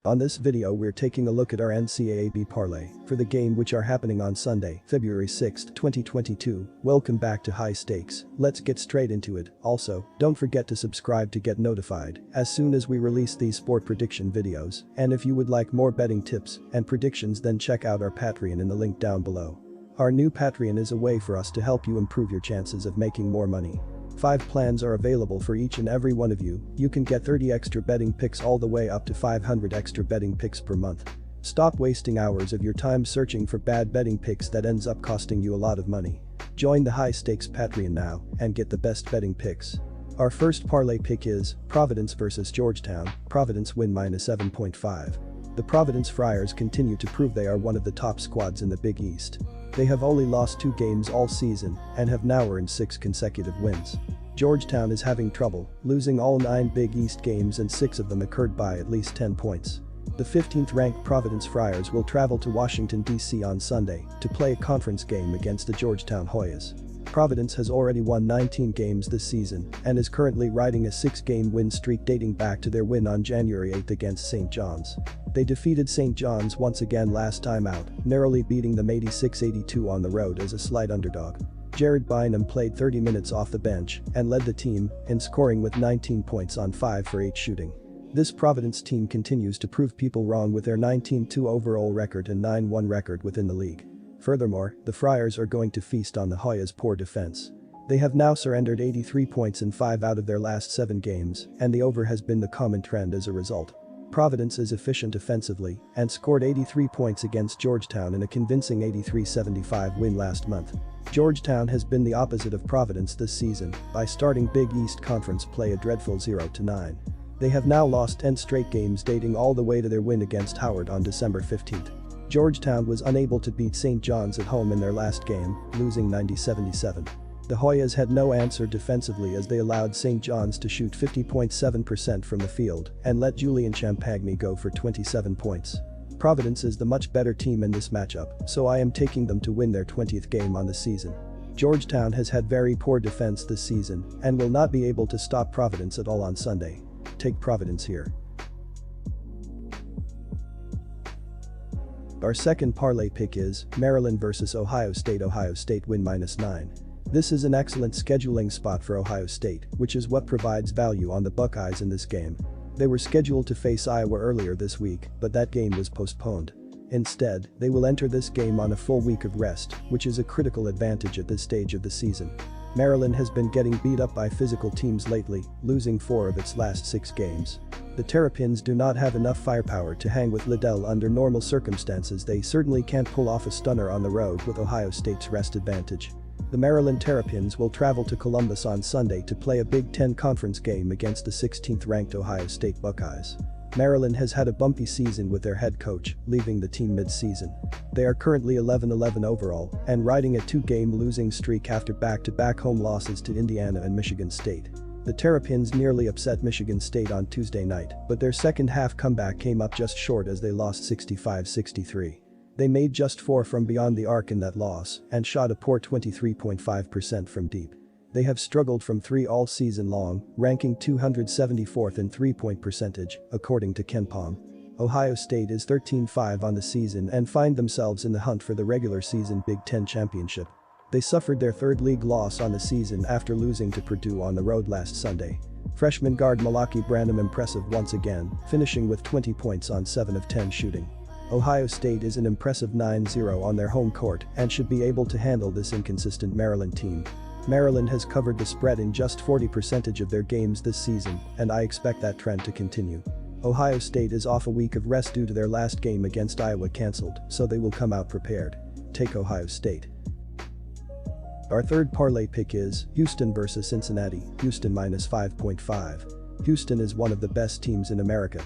On this video we're taking a look at our NCAAB parlay for the game which are happening on Sunday, February 6, 2022. Welcome back to High Stakes. Let's get straight into it. Also, don't forget to subscribe to get notified as soon as we release these sport prediction videos. And if you would like more betting tips and predictions, then check out our Patreon in the link down below. Our new Patreon is a way for us to help you improve your chances of making more money. 5 plans are available for each and every one of you. You can get 30 extra betting picks all the way up to 500 extra betting picks per month. Stop wasting hours of your time searching for bad betting picks that ends up costing you a lot of money. Join the High Stakes Patreon now and get the best betting picks. Our first parlay pick is Providence versus Georgetown. Providence win -7.5. The Providence Friars continue to prove they are one of the top squads in the Big East. They have only lost 2 games all season and have now earned 6 consecutive wins. Georgetown is having trouble, losing all 9 Big East games and 6 of them occurred by at least 10 points. The 15th-ranked Providence Friars will travel to Washington, D.C. on Sunday to play a conference game against the Georgetown Hoyas. Providence has already won 19 games this season and is currently riding a 6-game win streak dating back to their win on January 8 against St. John's. They defeated St. John's once again last time out, narrowly beating them 86-82 on the road as a slight underdog. Jared Bynum played 30 minutes off the bench and led the team in scoring with 19 points on 5 for 8 shooting. This Providence team continues to prove people wrong with their 19-2 overall record and 9-1 record within the league. Furthermore, the Friars are going to feast on the Hoyas' poor defense. They have now surrendered 83 points in 5 out of their last 7 games, and the over has been the common trend as a result. Providence is efficient offensively and scored 83 points against Georgetown in a convincing 83-75 win last month. Georgetown has been the opposite of Providence this season by starting Big East Conference play a dreadful 0-9. They have now lost 10 straight games dating all the way to their win against Howard on December 15. Georgetown was unable to beat St. John's at home in their last game, losing 90-77. The Hoyas had no answer defensively as they allowed St. John's to shoot 50.7% from the field and let Julian Champagny go for 27 points. Providence is the much better team in this matchup, so I am taking them to win their 20th game on the season. Georgetown has had very poor defense this season and will not be able to stop Providence at all on Sunday. Take Providence here. Our second parlay pick is Maryland versus Ohio State. Ohio State win -9. This is an excellent scheduling spot for Ohio State, which is what provides value on the Buckeyes in this game. They were scheduled to face Iowa earlier this week, but that game was postponed. Instead, they will enter this game on a full week of rest, which is a critical advantage at this stage of the season. Maryland has been getting beat up by physical teams lately, losing 4 of its last 6 games. The Terrapins do not have enough firepower to hang with Liddell under normal circumstances. They certainly can't pull off a stunner on the road with Ohio State's rest advantage. The Maryland Terrapins will travel to Columbus on Sunday to play a Big Ten conference game against the 16th-ranked Ohio State Buckeyes. Maryland has had a bumpy season with their head coach, leaving the team mid-season. They are currently 11-11 overall and riding a 2-game losing streak after back-to-back home losses to Indiana and Michigan State. The Terrapins nearly upset Michigan State on Tuesday night, but their second-half comeback came up just short as they lost 65-63. They made just 4 from beyond the arc in that loss and shot a poor 23.5% from deep. They have struggled from 3 all season long, ranking 274th in 3-point percentage, according to KenPom. Ohio State is 13-5 on the season and find themselves in the hunt for the regular season Big Ten championship. They suffered their 3rd league loss on the season after losing to Purdue on the road last Sunday. Freshman guard Malaki Branham impressive once again, finishing with 20 points on 7 of 10 shooting. Ohio State is an impressive 9-0 on their home court and should be able to handle this inconsistent Maryland team. Maryland has covered the spread in just 40% of their games this season, and I expect that trend to continue. Ohio State is off a week of rest due to their last game against Iowa cancelled, so they will come out prepared. Take Ohio State. Our third parlay pick is Houston versus Cincinnati. Houston -5.5. Houston is one of the best teams in America.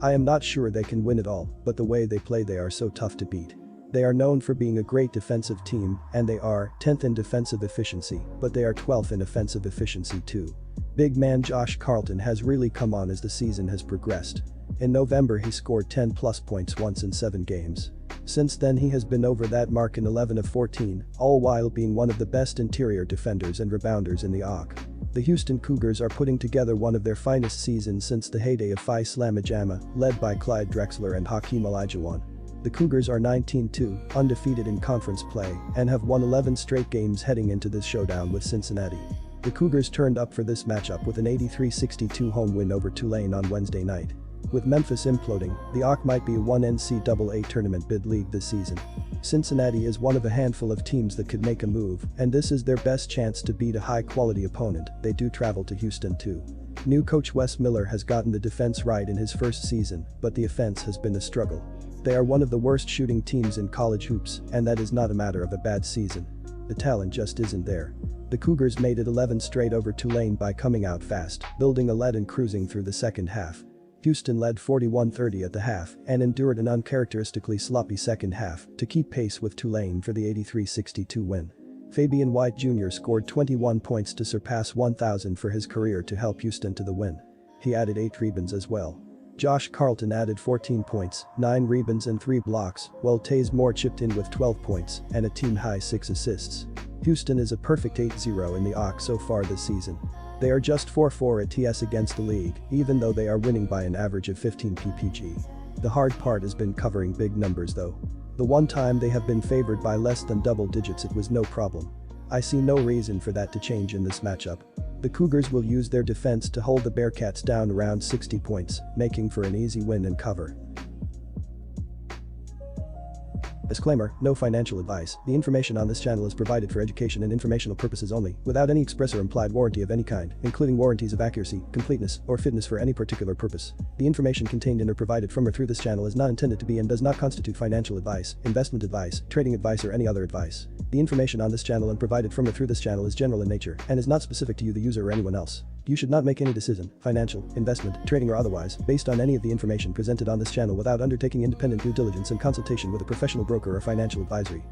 I am not sure they can win it all, but the way they play, they are so tough to beat. They are known for being a great defensive team, and they are 10th in defensive efficiency, but they are 12th in offensive efficiency too. Big man Josh Carlton has really come on as the season has progressed. In November he scored 10+ points once in 7 games. Since then he has been over that mark in 11 of 14, all while being one of the best interior defenders and rebounders in the AAC. The Houston Cougars are putting together one of their finest seasons since the heyday of Phi Slama Jama, led by Clyde Drexler and Hakeem Olajuwon. The Cougars are 19-2, undefeated in conference play, and have won 11 straight games heading into this showdown with Cincinnati. The Cougars turned up for this matchup with an 83-62 home win over Tulane on Wednesday night. With Memphis imploding, the AAC might be a one NCAA tournament bid league this season. Cincinnati is one of a handful of teams that could make a move, and this is their best chance to beat a high-quality opponent. They do travel to Houston too. New coach Wes Miller has gotten the defense right in his first season, but the offense has been a struggle. They are one of the worst shooting teams in college hoops, and that is not a matter of a bad season. The talent just isn't there. The Cougars made it 11 straight over Tulane by coming out fast, building a lead and cruising through the second half. Houston led 41-30 at the half and endured an uncharacteristically sloppy second half to keep pace with Tulane for the 83-62 win. Fabian White Jr. scored 21 points to surpass 1,000 for his career to help Houston to the win. He added 8 rebounds as well. Josh Carlton added 14 points, 9 rebounds and 3 blocks, while Taze Moore chipped in with 12 points and a team-high 6 assists. Houston is a perfect 8-0 in the AAC so far this season. They are just 4-4 at TS against the league, even though they are winning by an average of 15 ppg. The hard part has been covering big numbers though. The one time they have been favored by less than double digits it was no problem. I see no reason for that to change in this matchup. The Cougars will use their defense to hold the Bearcats down around 60 points, making for an easy win and cover. Disclaimer, no financial advice. The information on this channel is provided for education and informational purposes only, without any express or implied warranty of any kind, including warranties of accuracy, completeness, or fitness for any particular purpose. The information contained in or provided from or through this channel is not intended to be and does not constitute financial advice, investment advice, trading advice or any other advice. The information on this channel and provided from or through this channel is general in nature and is not specific to you the user or anyone else. You should not make any decision, financial, investment, trading or otherwise, based on any of the information presented on this channel without undertaking independent due diligence and consultation with a professional broker or financial advisory.